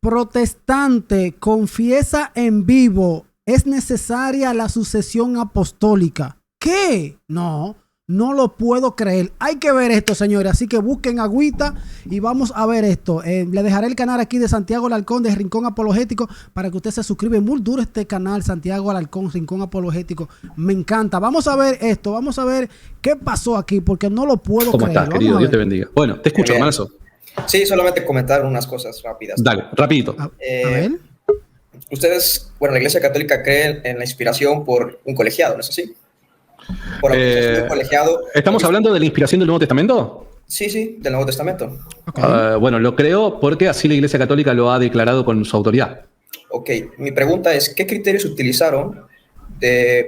protestante confiesa en vivo, es necesaria la sucesión apostólica. ¿Qué? No lo puedo creer. Hay que ver esto, señores. Así que busquen agüita y vamos a ver esto. Le dejaré el canal aquí de Santiago Alarcón de Rincón Apologético para que usted se suscriba. Muy duro este canal, Santiago Alarcón, Rincón Apologético. Me encanta. Vamos a ver esto. Vamos a ver qué pasó aquí porque no lo puedo creer. ¿Cómo estás, querido? Dios te bendiga. Bueno, te escucho, hermanazo. Sí, solamente comentar unas cosas rápidas. Dale, rapidito. A ver. Ustedes, la Iglesia Católica cree en la inspiración por un colegiado, ¿no es así? Por un colegiado. ¿Estamos hablando de la inspiración del Nuevo Testamento? Sí, del Nuevo Testamento. Okay. Bueno, lo creo porque así la Iglesia Católica lo ha declarado con su autoridad. Ok, mi pregunta es, ¿qué criterios utilizaron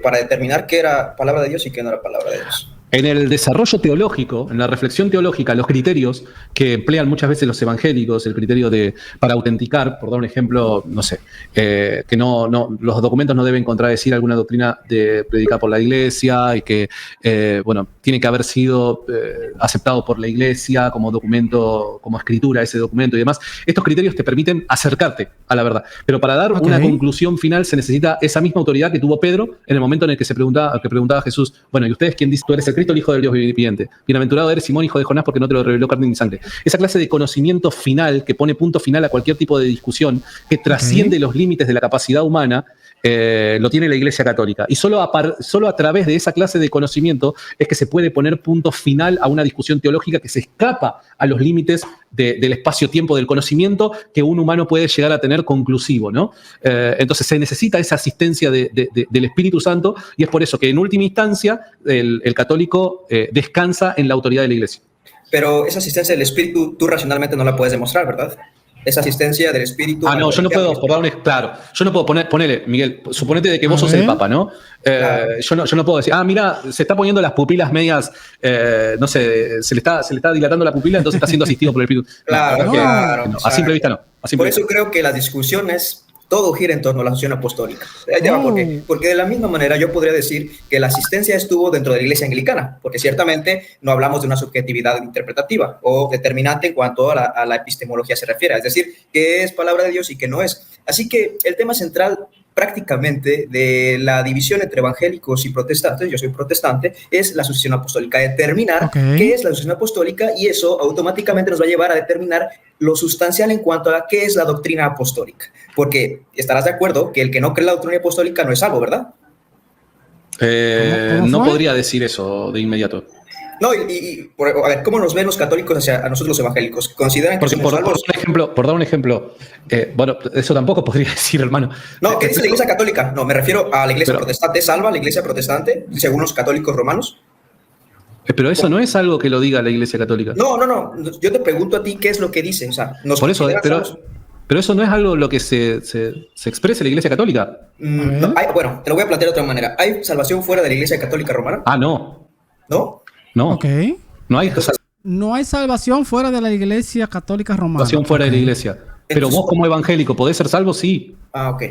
para determinar qué era palabra de Dios y qué no era palabra de Dios? En el desarrollo teológico, en la reflexión teológica, los criterios que emplean muchas veces los evangélicos, el criterio para autenticar, por dar un ejemplo, no sé, que los documentos no deben contradecir alguna doctrina predicada por la Iglesia y que, tiene que haber sido aceptado por la Iglesia como documento, como escritura, ese documento y demás. Estos criterios te permiten acercarte a la verdad. Pero para dar una conclusión final se necesita esa misma autoridad que tuvo Pedro en el momento en el que preguntaba a Jesús, bueno, ¿y ustedes quién dice? Tú eres el Cristo, el Hijo del Dios viviente. Bienaventurado eres, Simón, hijo de Jonás, porque no te lo reveló carne ni sangre. Esa clase de conocimiento final que pone punto final a cualquier tipo de discusión, que trasciende los límites de la capacidad humana, lo tiene la Iglesia Católica. Y solo a través de esa clase de conocimiento es que se puede poner punto final a una discusión teológica que se escapa a los límites del espacio-tiempo del conocimiento que un humano puede llegar a tener conclusivo, ¿no? Entonces se necesita esa asistencia del Espíritu Santo y es por eso que en última instancia el católico descansa en la autoridad de la Iglesia. Pero esa asistencia del Espíritu tú racionalmente no la puedes demostrar, ¿verdad? Esa asistencia del Espíritu. No, yo no puedo, yo no puedo ponerle, Miguel, suponete de que vos sos el Papa, ¿no? Claro. Yo no puedo decir, mira, se está poniendo las pupilas medias, no sé, se le está dilatando la pupila, entonces está siendo asistido por el Espíritu. Claro. A simple vista no. Por eso creo que las discusiones, todo gira en torno a la sucesión apostólica. Porque de la misma manera yo podría decir que la asistencia estuvo dentro de la Iglesia Anglicana, porque ciertamente no hablamos de una subjetividad interpretativa o determinante en cuanto a la epistemología se refiere, es decir, qué es palabra de Dios y qué no es. Así que el tema central prácticamente de la división entre evangélicos y protestantes, yo soy protestante, es la sucesión apostólica, determinar qué es la sucesión apostólica y eso automáticamente nos va a llevar a determinar lo sustancial en cuanto a qué es la doctrina apostólica, porque estarás de acuerdo que el que no cree la doctrina apostólica no es salvo, ¿verdad? No podría decir eso de inmediato. No, a ver, ¿cómo nos ven los católicos a nosotros los evangélicos? ¿Consideran que somos salvos? Por dar un ejemplo, bueno, eso tampoco podría decir, hermano. No, ¿qué dice la Iglesia Católica? No, me refiero a la Iglesia protestante. ¿Es salva la Iglesia protestante, según los católicos romanos? Pero eso no es algo que lo diga la Iglesia Católica. No. Yo te pregunto a ti qué es lo que dice. O sea, por eso, pero eso no es algo lo que se expresa en la Iglesia Católica. Bueno, te lo voy a plantear de otra manera. ¿Hay salvación fuera de la Iglesia Católica romana? No. ¿No? No. No hay no hay salvación fuera de la Iglesia Católica romana. Salvación fuera de la Iglesia. Pero vos como evangélico, ¿podés ser salvo? Sí. Ok.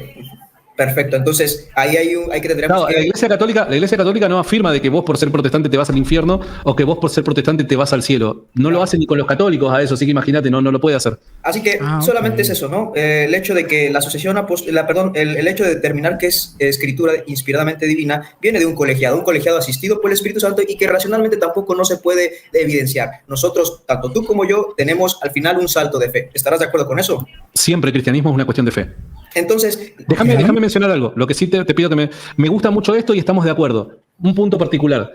Perfecto, entonces ahí hay que tener... Claro, la Iglesia Católica no afirma de que vos por ser protestante te vas al infierno o que vos por ser protestante te vas al cielo. No lo hace ni con los católicos a eso, así que imagínate, no lo puede hacer. Así que solamente es eso, ¿no? El hecho de que la sucesión el hecho de determinar que es escritura inspiradamente divina viene de un colegiado asistido por el Espíritu Santo y que racionalmente tampoco no se puede evidenciar. Nosotros, tanto tú como yo, tenemos al final un salto de fe. ¿Estarás de acuerdo con eso? Siempre el cristianismo es una cuestión de fe. Entonces, déjame mencionar algo. Lo que sí te pido que me gusta mucho esto y estamos de acuerdo. Un punto particular.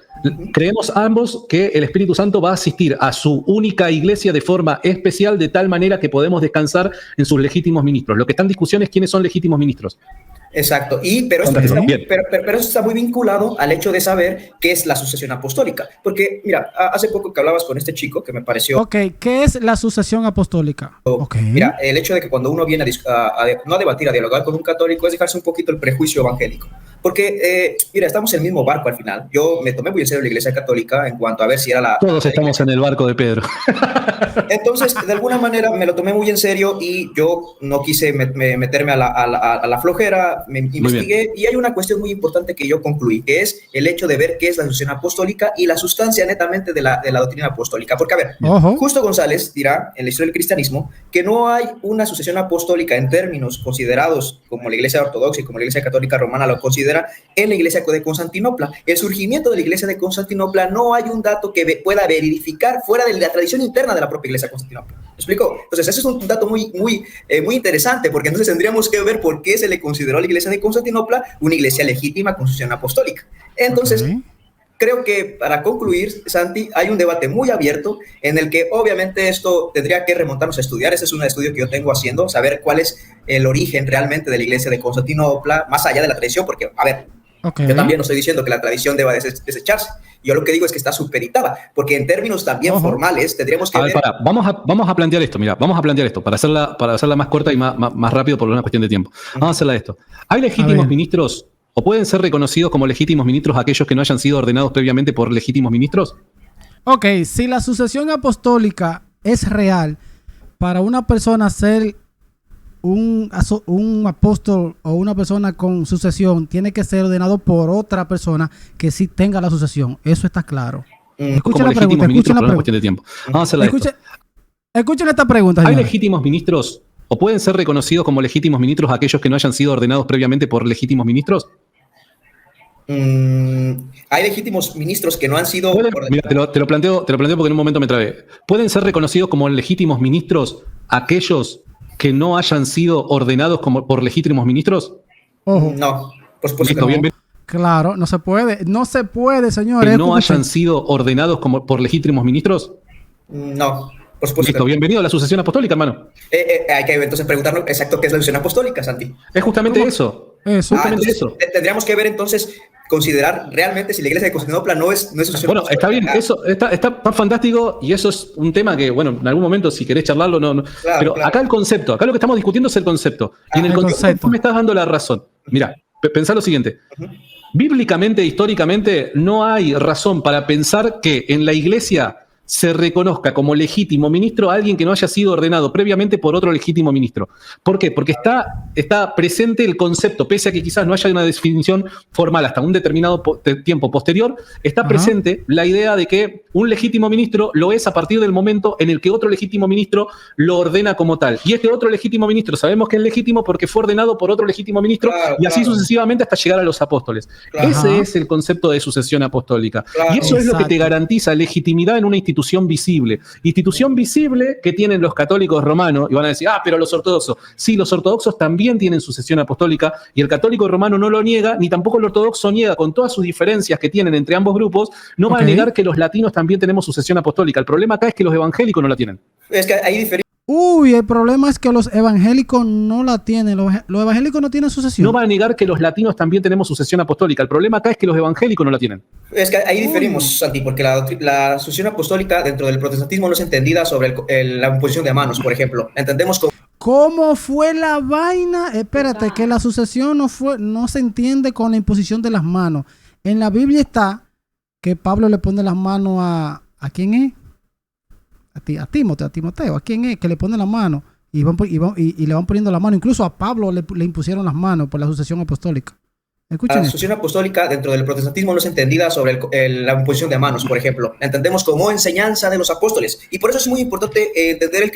Creemos ambos que el Espíritu Santo va a asistir a su única iglesia de forma especial, de tal manera que podemos descansar en sus legítimos ministros. Lo que está en discusión es quiénes son legítimos ministros. Exacto, pero eso está muy vinculado al hecho de saber qué es la sucesión apostólica. Porque, mira, hace poco que hablabas con este chico que me pareció... Ok, ¿qué es la sucesión apostólica? Mira, el hecho de que cuando uno viene no a debatir, a dialogar con un católico es dejarse un poquito el prejuicio evangélico. Porque, mira, estamos en el mismo barco al final. Yo me tomé muy en serio la Iglesia Católica en cuanto a ver si era la... Todos estamos en el barco de Pedro. Entonces, de alguna manera me lo tomé muy en serio y yo no quise meterme a la flojera, me investigué y hay una cuestión muy importante que yo concluí, que es el hecho de ver qué es la sucesión apostólica y la sustancia netamente de la doctrina apostólica. Porque, a ver, Justo González dirá en la historia del cristianismo que no hay una sucesión apostólica en términos considerados como la Iglesia Ortodoxa y como la Iglesia Católica Romana lo considera en la Iglesia de Constantinopla. El surgimiento de la Iglesia de Constantinopla no hay un dato que pueda verificar fuera de la tradición interna de la propia Iglesia de Constantinopla. ¿Me explico? Entonces, ese es un dato muy interesante, porque entonces tendríamos que ver por qué se le consideró a la Iglesia de Constantinopla una iglesia legítima con sucesión apostólica. Entonces, creo que para concluir, Santi, hay un debate muy abierto en el que obviamente esto tendría que remontarnos a estudiar. Ese es un estudio que yo tengo haciendo, saber cuál es el origen realmente de la Iglesia de Constantinopla, más allá de la tradición, porque, a ver, yo también no estoy diciendo que la tradición deba desecharse. Yo lo que digo es que está supeditada, porque en términos también formales tendríamos que ver... Vamos a plantear esto, mira, vamos a plantear esto, para hacerla más corta y más rápido por una cuestión de tiempo. Vamos a hacerla esto. ¿Hay legítimos ministros o pueden ser reconocidos como legítimos ministros aquellos que no hayan sido ordenados previamente por legítimos ministros? Ok, si la sucesión apostólica es real, para una persona ser un apóstol o una persona con sucesión, tiene que ser ordenado por otra persona que sí tenga la sucesión. Eso está claro. Escuchen la pregunta. Vamos a hacerla esto. Escuchen esta pregunta. ¿Hay legítimos ministros o pueden ser reconocidos como legítimos ministros aquellos que no hayan sido ordenados previamente por legítimos ministros? Hay legítimos ministros que no han sido... Mira, te lo planteo porque en un momento me trabé. ¿Pueden ser reconocidos como legítimos ministros aquellos que no hayan sido ordenados por legítimos ministros? No, por supuesto que no. Claro, no se puede. No se puede, señores. ¿Que no hayan sido ordenados por legítimos ministros? No. Por supuesto. Listo, bienvenido a la sucesión apostólica, hermano. Hay que entonces preguntarnos exacto qué es la sucesión apostólica, Santi. Es justamente eso. Eso. Tendríamos que ver entonces, considerar realmente si la Iglesia de Constantinopla no es sucesión apostólica. Está bien, eso está fantástico y eso es un tema que, bueno, en algún momento si querés charlarlo, no. Claro, pero acá el concepto, acá lo que estamos discutiendo es el concepto. Y en el concepto tú me estás dando la razón. Mirá, pensá lo siguiente. Bíblicamente, históricamente, no hay razón para pensar que en la Iglesia se reconozca como legítimo ministro a alguien que no haya sido ordenado previamente por otro legítimo ministro. ¿Por qué? Porque está presente el concepto, pese a que quizás no haya una definición formal hasta un determinado tiempo posterior, está presente la idea de que un legítimo ministro lo es a partir del momento en el que otro legítimo ministro lo ordena como tal. Y este otro legítimo ministro sabemos que es legítimo porque fue ordenado por otro legítimo ministro y así sucesivamente hasta llegar a los apóstoles. Ese es el concepto de sucesión apostólica. Y eso es lo que te garantiza legitimidad en una institución visible. Institución visible que tienen los católicos romanos, y van a decir, pero los ortodoxos. Sí, los ortodoxos también tienen sucesión apostólica, y el católico romano no lo niega, ni tampoco el ortodoxo niega, con todas sus diferencias que tienen entre ambos grupos, no va a negar que los latinos también tenemos sucesión apostólica. El problema acá es que los evangélicos no la tienen. Es que hay diferencia. El problema es que los evangélicos no la tienen. Los evangélicos no tienen sucesión. No va a negar que los latinos también tenemos sucesión apostólica. El problema acá es que los evangélicos no la tienen. Es que ahí diferimos, Santi, porque la sucesión apostólica dentro del protestantismo no es entendida sobre la imposición de manos, por ejemplo. Entendemos como... ¿Cómo fue la vaina? Espérate, que la sucesión no se entiende con la imposición de las manos. En la Biblia está que Pablo le pone las manos ¿a quién es? A Timoteo, ¿a quién es? Que le pone la mano y le van poniendo la mano. Incluso a Pablo le impusieron las manos por la sucesión apostólica. La sucesión apostólica dentro del protestantismo no es entendida sobre la imposición de manos, por ejemplo. Entendemos como enseñanza de los apóstoles. Y por eso es muy importante entender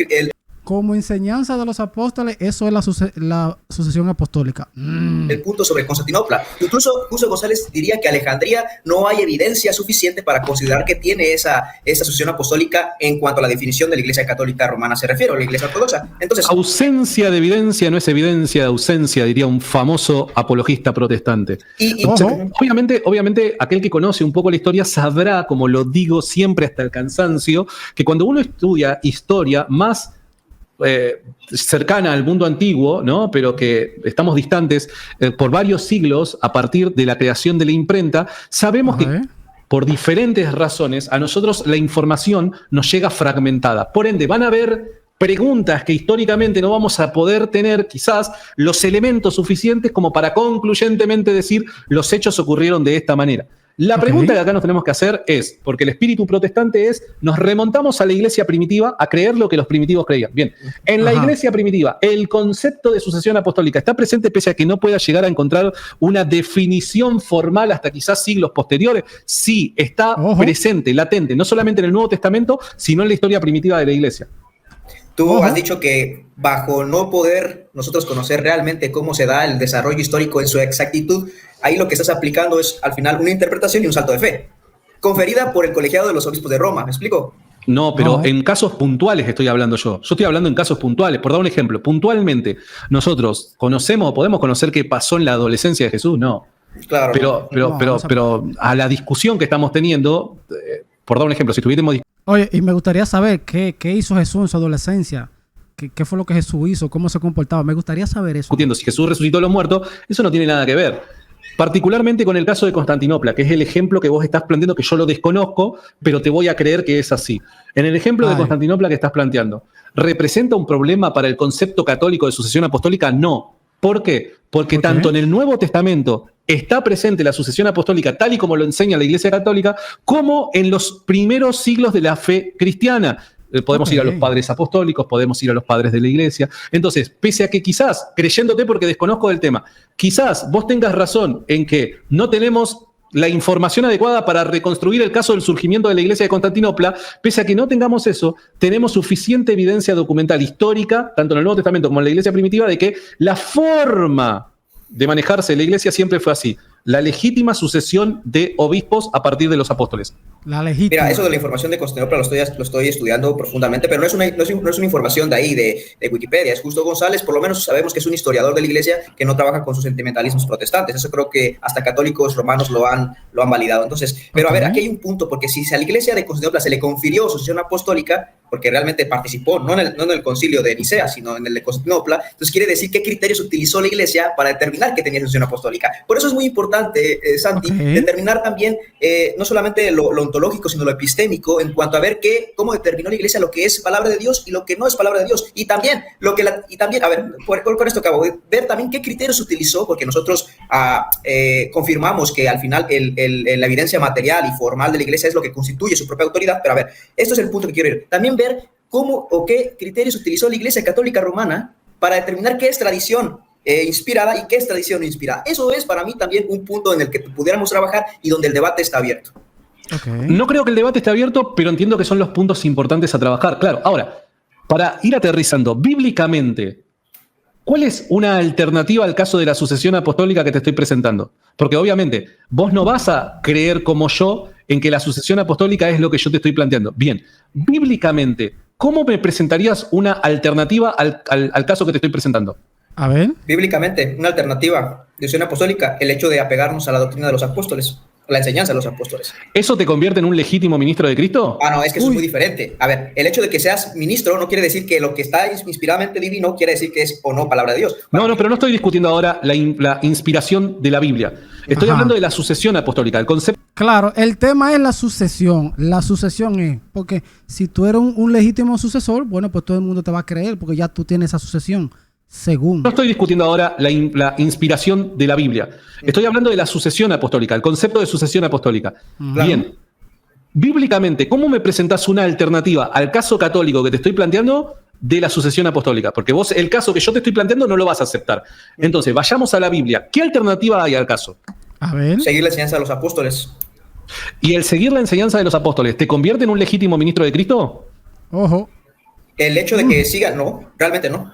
como enseñanza de los apóstoles, eso es la sucesión apostólica. El punto sobre Constantinopla. Incluso Justo González diría que Alejandría no hay evidencia suficiente para considerar que tiene esa sucesión apostólica en cuanto a la definición de la Iglesia Católica Romana se refiere, o la Iglesia Ortodoxa. Entonces, ausencia de evidencia no es evidencia de ausencia, diría un famoso apologista protestante. Obviamente, aquel que conoce un poco la historia sabrá, como lo digo siempre hasta el cansancio, que cuando uno estudia historia más cercana al mundo antiguo, ¿no? Pero que estamos distantes por varios siglos a partir de la creación de la imprenta, sabemos que por diferentes razones a nosotros la información nos llega fragmentada. Por ende, van a haber preguntas que históricamente no vamos a poder tener quizás los elementos suficientes como para concluyentemente decir los hechos ocurrieron de esta manera. La pregunta que acá nos tenemos que hacer es, porque el espíritu protestante es, nos remontamos a la iglesia primitiva a creer lo que los primitivos creían. Bien, en la iglesia primitiva, el concepto de sucesión apostólica está presente pese a que no pueda llegar a encontrar una definición formal hasta quizás siglos posteriores. Sí, está presente, latente, no solamente en el Nuevo Testamento, sino en la historia primitiva de la iglesia. Tú has dicho que bajo no poder nosotros conocer realmente cómo se da el desarrollo histórico en su exactitud, ahí lo que estás aplicando es al final una interpretación y un salto de fe, conferida por el colegiado de los obispos de Roma. ¿Me explico? No, pero en casos puntuales estoy hablando yo. Yo estoy hablando en casos puntuales. Por dar un ejemplo, puntualmente, nosotros podemos conocer qué pasó en la adolescencia de Jesús, no. Claro. Pero a la discusión que estamos teniendo, por dar un ejemplo, si estuviéramos... Oye, y me gustaría saber qué hizo Jesús en su adolescencia. ¿Qué fue lo que Jesús hizo? ¿Cómo se comportaba? Me gustaría saber eso. Discutiendo si Jesús resucitó a los muertos, eso no tiene nada que ver. Particularmente con el caso de Constantinopla, que es el ejemplo que vos estás planteando, que yo lo desconozco, pero te voy a creer que es así. En el ejemplo de Constantinopla que estás planteando, ¿representa un problema para el concepto católico de sucesión apostólica? No. ¿Por qué? Porque tanto en el Nuevo Testamento está presente la sucesión apostólica tal y como lo enseña la Iglesia Católica, como en los primeros siglos de la fe cristiana. Podemos ir a los padres apostólicos, podemos ir a los padres de la Iglesia. Entonces, pese a que quizás, creyéndote porque desconozco del tema, quizás vos tengas razón en que no tenemos la información adecuada para reconstruir el caso del surgimiento de la Iglesia de Constantinopla, pese a que no tengamos eso, tenemos suficiente evidencia documental histórica, tanto en el Nuevo Testamento como en la Iglesia primitiva, de que la forma de manejarse la Iglesia siempre fue así. La legítima sucesión de obispos a partir de los apóstoles. La legítima. Mira, eso de la información de Constantinopla lo estoy estudiando profundamente, pero no es una información de ahí, de Wikipedia. Es Justo González, por lo menos sabemos que es un historiador de la Iglesia que no trabaja con sus sentimentalismos protestantes. Eso creo que hasta católicos romanos lo han validado. Entonces, pero a ver, aquí hay un punto, porque si a la Iglesia de Constantinopla se le confirió sucesión apostólica, porque realmente participó, no en el concilio de Nicea, sino en el de Constantinopla, entonces quiere decir qué criterios utilizó la Iglesia para determinar que tenía sucesión apostólica. Por eso es muy importante, Santi, determinar también no solamente lo ontológico, sino lo epistémico, en cuanto a ver cómo determinó la Iglesia lo que es palabra de Dios y lo que no es palabra de Dios. Y también, a ver, con esto acabo, ver también qué criterios utilizó, porque nosotros confirmamos que al final la evidencia material y formal de la Iglesia es lo que constituye su propia autoridad. Pero a ver, esto es el punto que quiero ir. También ver cómo o qué criterios utilizó la Iglesia Católica Romana para determinar qué es tradición inspirada y qué es tradición no inspirada. Eso es para mí también un punto en el que pudiéramos trabajar y donde el debate está abierto. No creo que el debate esté abierto, pero entiendo que son los puntos importantes a trabajar. Claro, ahora, para ir aterrizando, bíblicamente, ¿cuál es una alternativa al caso de la sucesión apostólica que te estoy presentando? Porque obviamente vos no vas a creer como yo en que la sucesión apostólica es lo que yo te estoy planteando. Bien, bíblicamente, ¿cómo me presentarías una alternativa al caso que te estoy presentando? A ver. Bíblicamente, una alternativa de sucesión apostólica, el hecho de apegarnos a la doctrina de los apóstoles, a la enseñanza de los apóstoles. ¿Eso te convierte en un legítimo ministro de Cristo? No, es que eso es muy diferente. A ver, el hecho de que seas ministro no quiere decir que lo que está inspiradamente divino quiere decir que es o no palabra de Dios. No, pero no estoy discutiendo ahora la inspiración de la Biblia. Estoy hablando de la sucesión apostólica, el concepto. Claro, el tema es la sucesión. La sucesión es, porque si tú eres un legítimo sucesor, bueno, pues todo el mundo te va a creer porque ya tú tienes esa sucesión. Según. No estoy discutiendo ahora la inspiración de la Biblia. Estoy hablando de la sucesión apostólica, el concepto de sucesión apostólica. Bien, bíblicamente, ¿cómo me presentás una alternativa al caso católico que te estoy planteando de la sucesión apostólica? Porque vos el caso que yo te estoy planteando no lo vas a aceptar. Entonces, vayamos a la Biblia. ¿Qué alternativa hay al caso? A ver. Seguir la enseñanza de los apóstoles. ¿Y el seguir la enseñanza de los apóstoles te convierte en un legítimo ministro de Cristo? Ojo. El hecho de que siga, no, realmente no.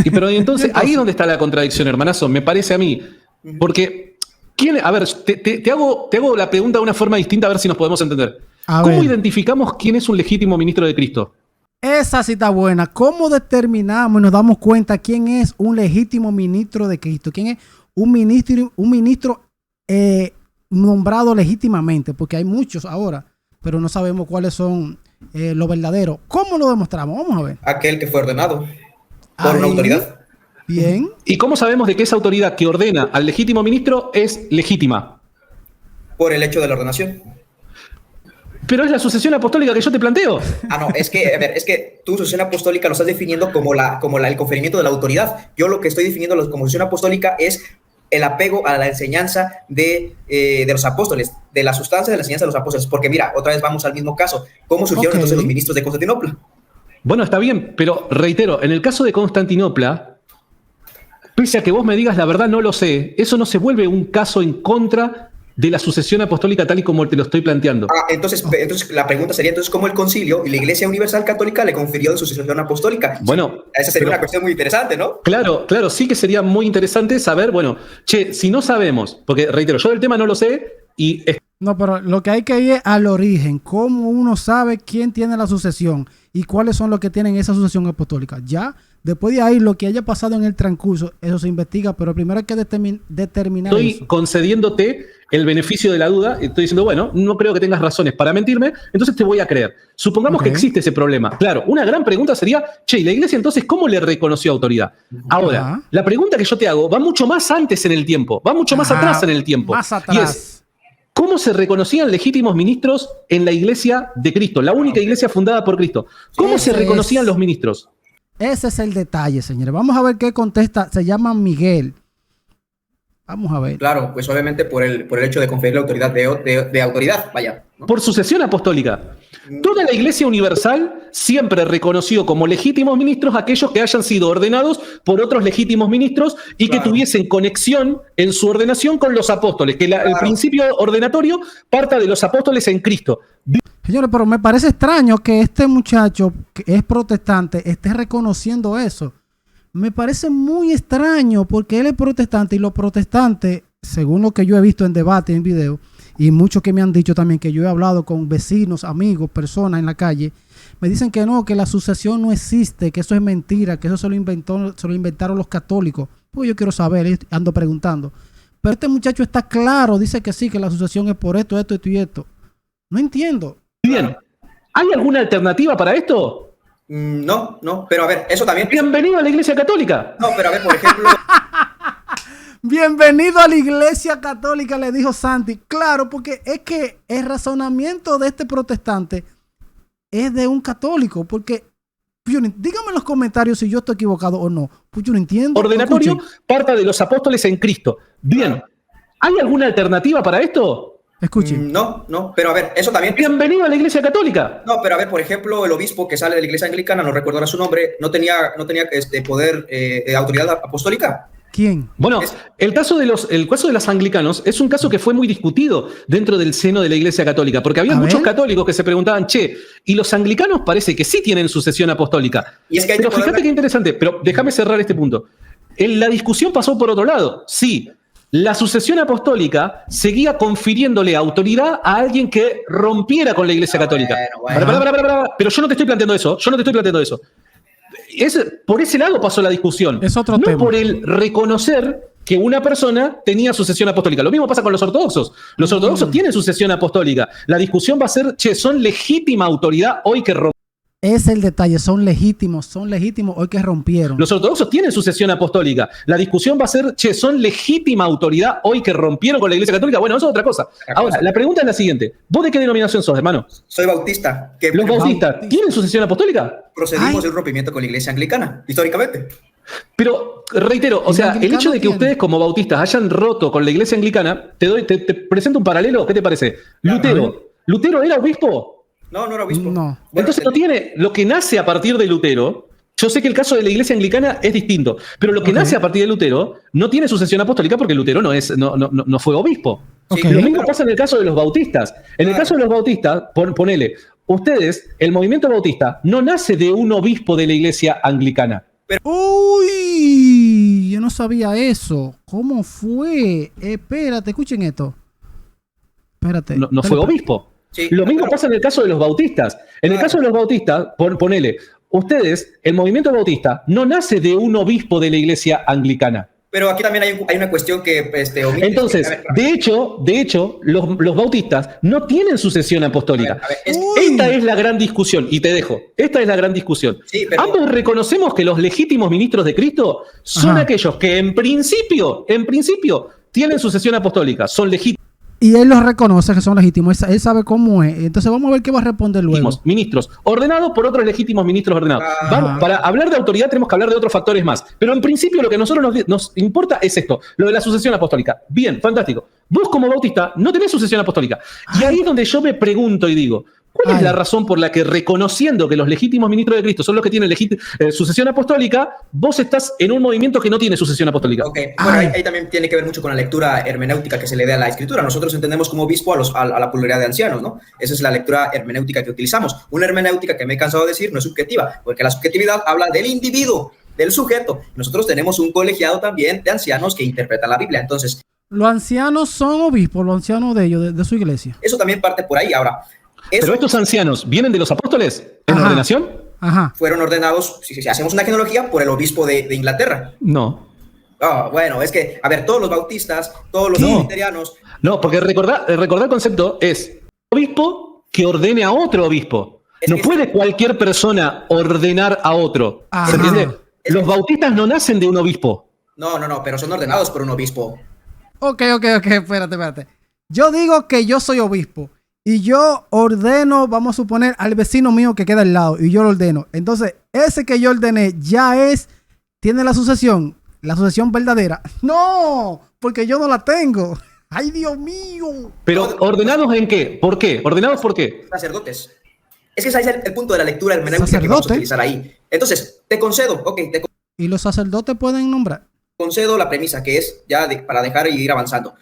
Pero entonces, ahí es donde está la contradicción, hermanazo, me parece a mí. Porque, a ver, te hago la pregunta de una forma distinta a ver si nos podemos entender. ¿Cómo identificamos quién es un legítimo ministro de Cristo? Esa sí está buena. ¿Cómo determinamos y nos damos cuenta quién es un legítimo ministro de Cristo? ¿Quién es un ministro nombrado legítimamente? Porque hay muchos ahora, pero no sabemos cuáles son los verdaderos. ¿Cómo lo demostramos? Vamos a ver. Aquel que fue ordenado por una autoridad. Bien. ¿Y cómo sabemos de que esa autoridad que ordena al legítimo ministro es legítima? Por el hecho de la ordenación. Pero es la sucesión apostólica que yo te planteo. No, es que, a ver, es que tú sucesión apostólica lo estás definiendo como el conferimiento de la autoridad. Yo lo que estoy definiendo como sucesión apostólica es el apego a la enseñanza de los apóstoles, de la sustancia de la enseñanza de los apóstoles. Porque mira, otra vez vamos al mismo caso. ¿Cómo surgieron entonces los ministros de Constantinopla? Bueno, está bien, pero reitero, en el caso de Constantinopla, pese a que vos me digas la verdad, no lo sé, eso no se vuelve un caso en contra de la sucesión apostólica tal y como te lo estoy planteando. Entonces la pregunta sería, entonces, ¿cómo el concilio y la Iglesia Universal Católica le confirió de sucesión apostólica? Bueno, esa sería una cuestión muy interesante, ¿no? Claro, sí que sería muy interesante saber, bueno, si no sabemos, porque reitero, yo del tema no lo sé y... No, pero lo que hay que ir es al origen, cómo uno sabe quién tiene la sucesión y cuáles son los que tienen esa sucesión apostólica. Ya, después de ahí, lo que haya pasado en el transcurso, eso se investiga, pero primero hay que determinar Estoy eso. concediéndote el beneficio de la duda, estoy diciendo, bueno, no creo que tengas razones para mentirme, entonces te voy a creer. Supongamos que existe ese problema. Claro, una gran pregunta sería, ¿y la Iglesia entonces cómo le reconoció autoridad? Ahora, la pregunta que yo te hago va mucho más antes en el tiempo, va mucho más atrás en el tiempo. Más atrás. Y es, ¿cómo se reconocían legítimos ministros en la Iglesia de Cristo, la única iglesia fundada por Cristo? ¿Cómo se reconocían los ministros? Ese es el detalle, señores. Vamos a ver qué contesta. Se llama Miguel. Vamos a ver. Claro, pues obviamente por el hecho de conferir la autoridad de autoridad, vaya, ¿no? Por sucesión apostólica. Toda la Iglesia Universal siempre reconoció como legítimos ministros aquellos que hayan sido ordenados por otros legítimos ministros y que tuviesen conexión en su ordenación con los apóstoles, que el principio ordenatorio parta de los apóstoles en Cristo. Señores, pero me parece extraño que este muchacho, que es protestante, esté reconociendo eso. Me parece muy extraño porque él es protestante y los protestantes, según lo que yo he visto en debate, en video, y muchos que me han dicho también, que yo he hablado con vecinos, amigos, personas en la calle, me dicen que no, que la sucesión no existe, que eso es mentira, que eso se lo inventaron los católicos. Pues yo quiero saber, ando preguntando. Pero este muchacho está claro, dice que sí, que la sucesión es por esto, esto y esto. No entiendo. Bien, ¿hay alguna alternativa para esto? No, pero a ver, eso también... Bienvenido a la Iglesia Católica. No, pero a ver, por ejemplo... Bienvenido a la Iglesia Católica, le dijo Santi. Claro, porque es que el razonamiento de este protestante es de un católico, porque... dígame en los comentarios si yo estoy equivocado o no. Pues yo no entiendo. Ordenatorio parta de los apóstoles en Cristo. Bien, ¿hay alguna alternativa para esto? Escuchen. No, pero a ver, eso también... Bienvenido a la Iglesia Católica. No, pero a ver, por ejemplo, el obispo que sale de la Iglesia Anglicana, no recuerdo ahora su nombre, no tenía poder de autoridad apostólica. ¿Quién? Bueno, el caso de los anglicanos es un caso que fue muy discutido dentro del seno de la Iglesia Católica, porque había muchos católicos que se preguntaban, y los anglicanos parece que sí tienen sucesión apostólica. Y es que pero fíjate qué interesante, pero déjame cerrar este punto. La discusión pasó por otro lado. Sí, la sucesión apostólica seguía confiriéndole autoridad a alguien que rompiera con la Iglesia Católica. Pero yo no te estoy planteando eso. Por ese lado pasó la discusión. Es otro tema. No por el reconocer que una persona tenía sucesión apostólica. Lo mismo pasa con los ortodoxos. Los ortodoxos tienen sucesión apostólica. La discusión va a ser, ¿son legítima autoridad hoy que rompieron? Es el detalle, son legítimos hoy que rompieron. Los ortodoxos tienen sucesión apostólica. La discusión va a ser, ¿son legítima autoridad hoy que rompieron con la Iglesia Católica? Bueno, eso es otra cosa. Ahora, la pregunta es la siguiente. ¿Vos de qué denominación sos, hermano? Soy bautista. ¿Los bautistas tienen sucesión apostólica? Procedimos del rompimiento con la Iglesia Anglicana, históricamente. Pero, reitero, o sea, el hecho de que ustedes como bautistas hayan roto con la Iglesia Anglicana, te presento un paralelo, ¿qué te parece? ¿Lutero era obispo? No era obispo. No. Entonces no tiene lo que nace a partir de Lutero. Yo sé que el caso de la Iglesia Anglicana es distinto, pero lo que nace a partir de Lutero no tiene sucesión apostólica porque Lutero no fue obispo. Lo mismo pasa en el caso de los bautistas. En el caso de los bautistas, ponele, ustedes, el movimiento bautista no nace de un obispo de la Iglesia Anglicana. Uy, yo no sabía eso. ¿Cómo fue? Espérate, escuchen esto. Espérate. No fue obispo. Sí, lo mismo pasa en el caso de los bautistas. En el caso de los bautistas, ponele, ustedes, el movimiento bautista, no nace de un obispo de la Iglesia Anglicana. Pero aquí también hay una cuestión que omite. Entonces, de hecho, los bautistas no tienen sucesión apostólica. Esta es la gran discusión, y te dejo. Esta es la gran discusión. Sí, pero... Ambos reconocemos que los legítimos ministros de Cristo son aquellos que en principio tienen sucesión apostólica, son legítimos. Y él los reconoce que son legítimos. Él sabe cómo es. Entonces vamos a ver qué va a responder luego. Ministros ordenados por otros legítimos ministros ordenados. Para hablar de autoridad tenemos que hablar de otros factores más. Pero en principio lo que a nosotros nos importa es esto, lo de la sucesión apostólica. Bien, fantástico. Vos como bautista no tenés sucesión apostólica. Y ahí es donde yo me pregunto y digo, ¿cuál es la razón por la que, reconociendo que los legítimos ministros de Cristo son los que tienen sucesión apostólica, vos estás en un movimiento que no tiene sucesión apostólica? Okay. Bueno, ahí también tiene que ver mucho con la lectura hermenéutica que se le da a la Escritura. Nosotros entendemos como obispo a la pluralidad de ancianos, ¿no? Esa es la lectura hermenéutica que utilizamos. Una hermenéutica que me he cansado de decir no es subjetiva, porque la subjetividad habla del individuo, del sujeto. Nosotros tenemos un colegiado también de ancianos que interpretan la Biblia. Entonces, los ancianos son obispos, los ancianos de ellos, de su iglesia. Eso también parte por ahí. Ahora, ¿pero estos ancianos vienen de los apóstoles en ordenación? Fueron ordenados, si hacemos una genealogía, por el obispo de Inglaterra. No. Bueno, es que, a ver, todos los bautistas, todos los presbiterianos. No, porque recordar el concepto es obispo que ordene a otro obispo. No puede cualquier persona ordenar a otro. ¿Se entiende? Los bautistas no nacen de un obispo. No, pero son ordenados por un obispo. Ok, espérate. Yo digo que yo soy obispo y yo ordeno, vamos a suponer, al vecino mío que queda al lado y yo lo ordeno. Entonces, ese que yo ordené tiene la sucesión verdadera. No, porque yo no la tengo. ¡Ay, Dios mío! Pero, ¿ordenados en qué? ¿Por qué? ¿Ordenados por qué? Sacerdotes. Es que ese es el punto de la lectura hermenéutica que vamos a utilizar ahí. Entonces, te concedo, ¿Y los sacerdotes pueden nombrar? Concedo la premisa que es para dejar y ir avanzando.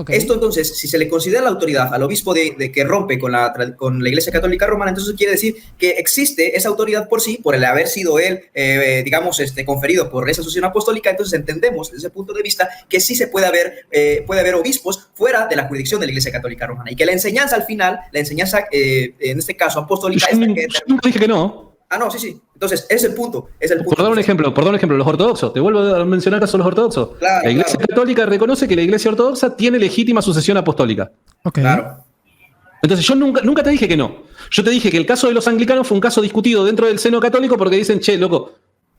Esto entonces, si se le considera la autoridad al obispo de que rompe con la Iglesia Católica Romana, entonces quiere decir que existe esa autoridad por sí, por el haber sido él, conferido por esa sucesión apostólica. Entonces entendemos desde ese punto de vista que sí se puede haber obispos fuera de la jurisdicción de la Iglesia Católica Romana y que la enseñanza al final, en este caso apostólica, yo nunca dije que no. No, sí. Entonces, es el punto. Por dar un ejemplo, los ortodoxos. Te vuelvo a mencionar caso los ortodoxos. Claro, la Iglesia Católica reconoce que la Iglesia Ortodoxa tiene legítima sucesión apostólica. Claro. Entonces, yo nunca te dije que no. Yo te dije que el caso de los anglicanos fue un caso discutido dentro del seno católico porque dicen, che, loco,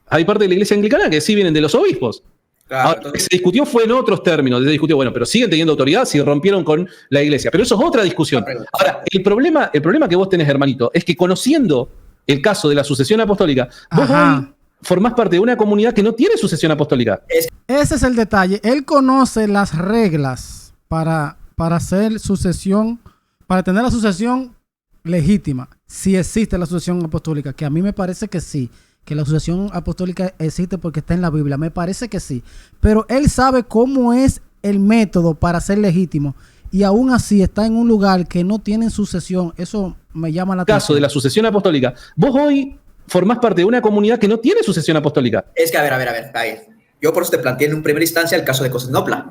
hay parte de la Iglesia anglicana que sí vienen de los obispos. Claro, ahora, lo que se discutió fue en otros términos. Se discutió, bueno, pero siguen teniendo autoridad si rompieron con la Iglesia. Pero eso es otra discusión. Ahora, el problema que vos tenés, hermanito, es que conociendo el caso de la sucesión apostólica, vos hoy formás parte de una comunidad que no tiene sucesión apostólica. Ese es el detalle. Él conoce las reglas para hacer sucesión, para tener la sucesión legítima, si existe la sucesión apostólica, que a mí me parece que sí, que la sucesión apostólica existe porque está en la Biblia, me parece que sí, pero él sabe cómo es el método para ser legítimo y aún así está en un lugar que no tiene sucesión. Eso me llama la atención. Caso de la sucesión apostólica, vos hoy formás parte de una comunidad que no tiene sucesión apostólica. Es que, a ver. Yo por eso te planteé en primera instancia el caso de Constantinopla.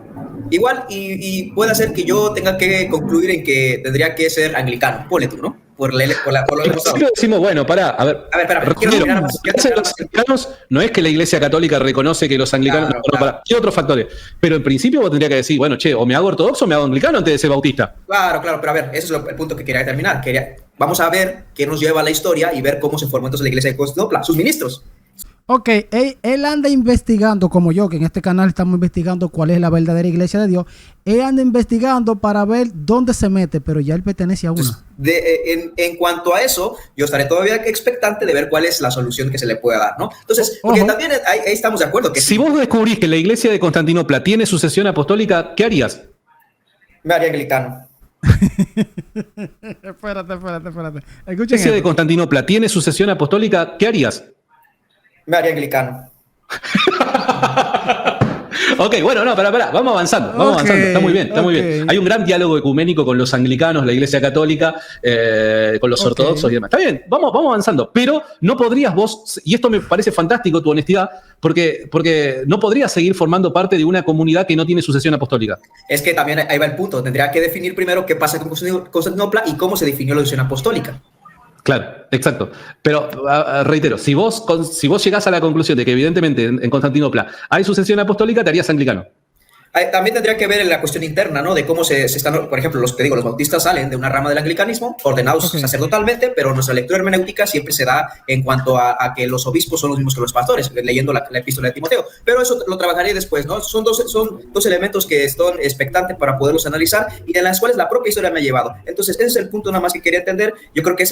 Igual, y puede ser que yo tenga que concluir en que tendría que ser anglicano. Ponle tú, ¿no? Por lo decimos, bueno, pará, a ver. Los anglicanos, no es que la Iglesia Católica reconoce que los anglicanos... Claro. ¿Qué otros factores? Pero en principio vos tendrías que decir, bueno, che, o me hago ortodoxo o me hago anglicano antes de ser bautista. Claro, pero a ver, ese es el punto que quería terminar. Vamos a ver qué nos lleva a la historia y ver cómo se formó entonces la Iglesia de Constantinopla, sus ministros. Ok, él anda investigando, como yo, que en este canal estamos investigando cuál es la verdadera iglesia de Dios. Él anda investigando para ver dónde se mete, pero ya él pertenece a una. Entonces, en cuanto a eso, yo estaré todavía expectante de ver cuál es la solución que se le pueda dar, ¿no? Entonces, porque también ahí estamos de acuerdo. Que si vos descubrís que la iglesia de Constantinopla tiene sucesión apostólica, ¿qué harías? Me haría anglicano. Espérate. La iglesia de Constantinopla tiene sucesión apostólica, ¿qué harías? Me haría anglicano. Ok, bueno, no, pará, vamos avanzando, está muy bien. Hay un gran diálogo ecuménico con los anglicanos, la Iglesia Católica, con los ortodoxos y demás. Está bien, vamos avanzando, pero no podrías vos, y esto me parece fantástico tu honestidad, porque no podrías seguir formando parte de una comunidad que no tiene sucesión apostólica. Es que también ahí va el punto, tendría que definir primero qué pasa con Constantinopla y cómo se definió la sucesión apostólica. Claro, exacto. Pero reitero, si vos llegás a la conclusión de que evidentemente en Constantinopla hay sucesión apostólica, te harías anglicano. También tendría que ver en la cuestión interna, ¿no? De cómo se están, por ejemplo, los bautistas salen de una rama del anglicanismo, ordenados sacerdotalmente, pero nuestra lectura hermenéutica siempre se da en cuanto a que los obispos son los mismos que los pastores, leyendo la epístola de Timoteo. Pero eso lo trabajaré después, ¿no? Son dos elementos que están expectantes para poderlos analizar y en las cuales la propia historia me ha llevado. Entonces, ese es el punto nada más que quería entender. Yo creo que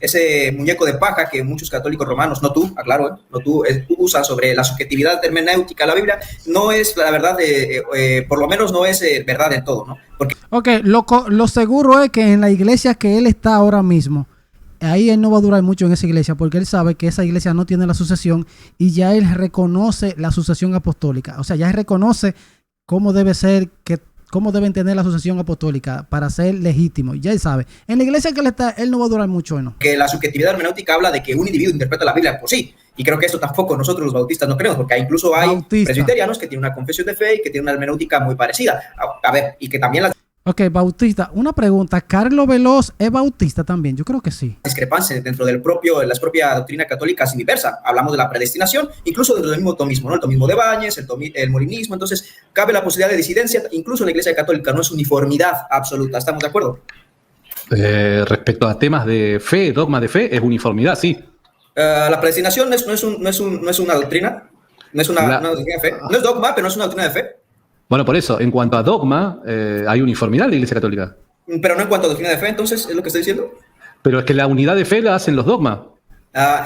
ese muñeco de paja que muchos católicos romanos, no tú, aclaro, no tú, usan sobre la subjetividad hermenéutica de la Biblia, no es la verdad, por lo menos no es verdad en todo, ¿no? Porque lo seguro es que en la iglesia que él está ahora mismo, ahí él no va a durar mucho en esa iglesia, porque él sabe que esa iglesia no tiene la sucesión y ya él reconoce la sucesión apostólica. O sea, ya él reconoce cómo debe ser, cómo deben tener la sucesión apostólica para ser legítimo. Ya él sabe. En la iglesia que él está, él no va a durar mucho, ¿no? Que la subjetividad hermenéutica habla de que un individuo interpreta la Biblia por sí. Y creo que eso tampoco nosotros los bautistas no creemos, porque incluso hay presbiterianos que tienen una confesión de fe y que tienen una hermenéutica muy parecida. A ver, y que también las... Ok, bautista. Una pregunta. ¿Carlos Veloz es bautista también? Yo creo que sí. Discrepancias dentro de la propia doctrina católica es diversa. Hablamos de la predestinación, incluso dentro del mismo tomismo, ¿no? El tomismo de Báñez, el molinismo. Entonces, cabe la posibilidad de disidencia. Incluso en la Iglesia Católica no es uniformidad absoluta. ¿Estamos de acuerdo? Respecto a temas de fe, dogma de fe, es uniformidad, sí. La predestinación no es una doctrina, no es una doctrina de fe. No es dogma, pero no es una doctrina de fe. Bueno, por eso, en cuanto a dogma, hay uniformidad en la Iglesia Católica. Pero no en cuanto a doctrina de fe, entonces, ¿es lo que estoy diciendo? Pero es que la unidad de fe la hacen los dogmas.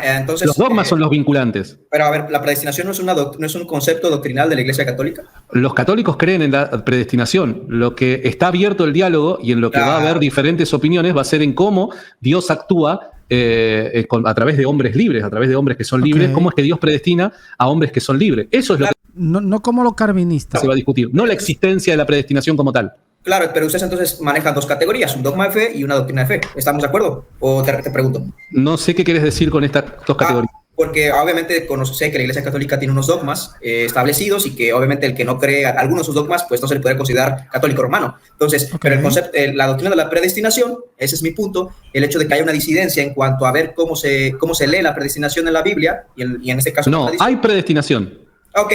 Entonces, los dogmas son los vinculantes. Pero a ver, ¿la predestinación no es un concepto doctrinal de la Iglesia Católica? Los católicos creen en la predestinación. Lo que está abierto el diálogo y en lo que va a haber diferentes opiniones va a ser en cómo Dios actúa a través de hombres libres, a través de hombres que son libres, cómo es que Dios predestina a hombres que son libres. Eso es lo que no como los calvinistas se va a discutir, no la existencia de la predestinación como tal. Claro, pero ustedes entonces manejan dos categorías, un dogma de fe y una doctrina de fe. ¿Estamos de acuerdo? ¿O te pregunto? No sé qué quieres decir con estas dos categorías. Porque obviamente sé que la Iglesia Católica tiene unos dogmas establecidos y que obviamente el que no cree algunos de sus dogmas, pues no se le puede considerar católico romano. Entonces, pero el concepto, la doctrina de la predestinación, ese es mi punto, el hecho de que haya una disidencia en cuanto a ver cómo se lee la predestinación en la Biblia, y en este caso... No, hay predestinación. Ok,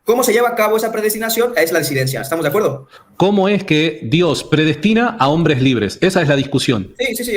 ¿cómo se lleva a cabo esa predestinación? Es la disidencia, ¿estamos de acuerdo? ¿Cómo es que Dios predestina a hombres libres? Esa es la discusión. Sí.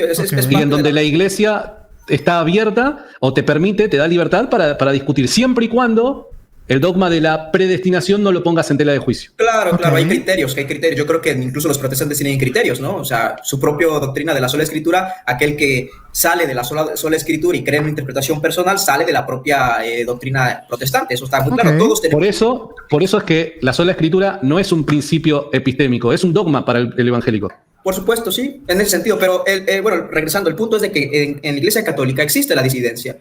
Y en donde la Iglesia está abierta o te permite, te da libertad para discutir, siempre y cuando el dogma de la predestinación no lo pongas en tela de juicio. Claro, hay criterios. Yo creo que incluso los protestantes tienen criterios, ¿no? O sea, su propia doctrina de la sola escritura, aquel que sale de la sola escritura y crea una interpretación personal, sale de la propia doctrina protestante. Eso está muy claro. Todos tenemos... Por eso es que la sola escritura no es un principio epistémico, es un dogma para el evangélico. Por supuesto, sí, en ese sentido. Pero, bueno, regresando, el punto es de que en la Iglesia Católica existe la disidencia.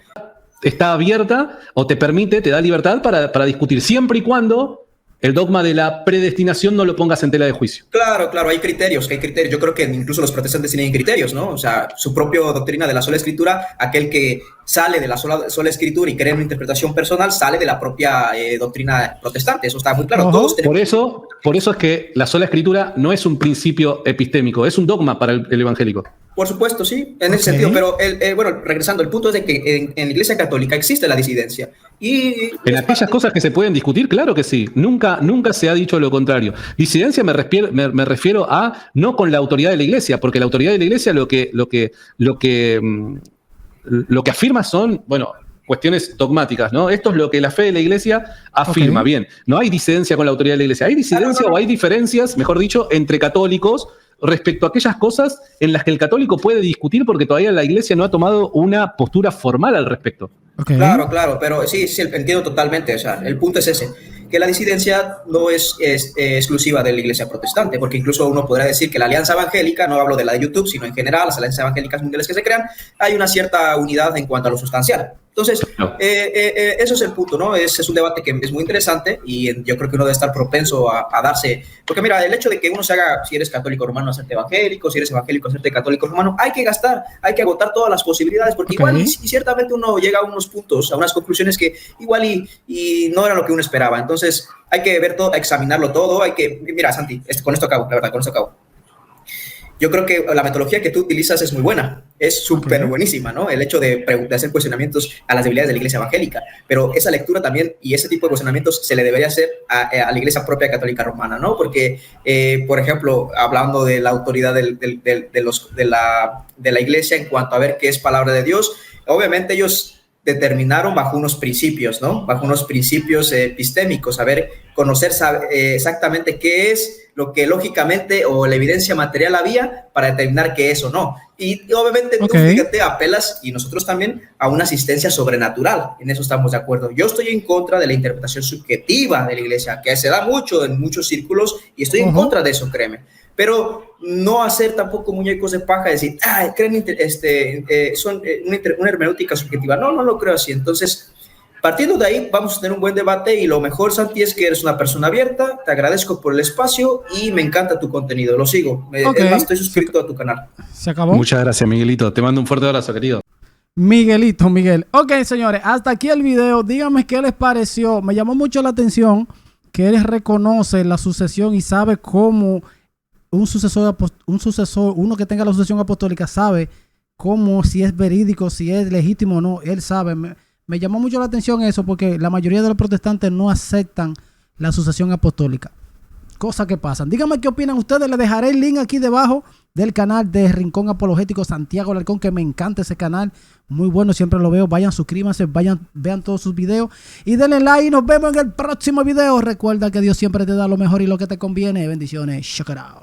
Está abierta o te permite, te da libertad para discutir, siempre y cuando el dogma de la predestinación no lo pongas en tela de juicio. Claro, hay criterios. Yo creo que incluso los protestantes tienen criterios, ¿no? O sea, su propia doctrina de la sola escritura, aquel que sale de la sola escritura y crea una interpretación personal, sale de la propia doctrina protestante. Eso está muy claro. Todos tenemos... Por eso es que la sola escritura no es un principio epistémico, es un dogma para el evangélico. Por supuesto, sí, en ese sentido. Pero, bueno, regresando, el punto es de que en la Iglesia Católica existe la disidencia. Y en aquellas cosas que se pueden discutir, claro que sí. Nunca se ha dicho lo contrario. Disidencia me refiero a no con la autoridad de la Iglesia, porque la autoridad de la Iglesia lo que afirma son, bueno, cuestiones dogmáticas, ¿no? Esto es lo que la fe de la Iglesia afirma. Bien, no hay disidencia con la autoridad de la Iglesia. Hay disidencia o hay diferencias, mejor dicho, entre católicos respecto a aquellas cosas en las que el católico puede discutir porque todavía la Iglesia no ha tomado una postura formal al respecto. Claro, pero sí, entiendo totalmente. O sea, el punto es ese, que la disidencia no es exclusiva de la Iglesia protestante, porque incluso uno podrá decir que la Alianza Evangélica, no hablo de la de YouTube, sino en general, las alianzas evangélicas mundiales que se crean, hay una cierta unidad en cuanto a lo sustancial. Entonces, eso es el punto, ¿no? Es un debate que es muy interesante y yo creo que uno debe estar propenso a darse, porque mira, el hecho de que uno se haga, si eres católico romano, hacerte evangélico, si eres evangélico, hacerte católico romano, hay que agotar todas las posibilidades, porque igual y ciertamente uno llega a unos puntos, a unas conclusiones que igual y no era lo que uno esperaba. Entonces, hay que ver todo, examinarlo todo, mira, Santi, con esto acabo, la verdad, con esto acabo. yo creo que la metodología que tú utilizas es muy buena, es súper buenísima, ¿no? El hecho de hacer cuestionamientos a las debilidades de la iglesia evangélica, pero esa lectura también y ese tipo de cuestionamientos se le debería hacer a la iglesia propia católica romana, ¿no? Porque, por ejemplo, hablando de la autoridad de la iglesia en cuanto a ver qué es palabra de Dios, obviamente ellos determinaron bajo unos principios, ¿no? Bajo unos principios epistémicos, conocer exactamente qué es lo que lógicamente o la evidencia material había para determinar qué es o no. Y obviamente tú, fíjate, apelas, y nosotros también, a una asistencia sobrenatural. En eso estamos de acuerdo. Yo estoy en contra de la interpretación subjetiva de la iglesia, que se da mucho en muchos círculos, y estoy en contra de eso, créeme. Pero no hacer tampoco muñecos de paja, decir, creen son una hermenéutica subjetiva. No lo creo así. Entonces, partiendo de ahí, vamos a tener un buen debate, y lo mejor, Santi, es que eres una persona abierta. Te agradezco por el espacio y me encanta tu contenido. Lo sigo. Es más, estoy suscrito a tu canal. Se acabó. Muchas gracias, Miguelito. Te mando un fuerte abrazo, querido. Miguel. Ok, señores, hasta aquí el video. Díganme qué les pareció. Me llamó mucho la atención que él reconoce la sucesión y sabe cómo uno que tenga la sucesión apostólica sabe cómo, si es verídico, si es legítimo o no. Él sabe. Me llamó mucho la atención eso, porque la mayoría de los protestantes no aceptan la sucesión apostólica. Cosas que pasan. Díganme qué opinan ustedes. Les dejaré el link aquí debajo del canal de Rincón Apologético Santiago Alarcón, que me encanta ese canal. Muy bueno, siempre lo veo. Vayan, suscríbanse, vean todos sus videos y denle like. Nos vemos en el próximo video. Recuerda que Dios siempre te da lo mejor y lo que te conviene. Bendiciones. Check it out.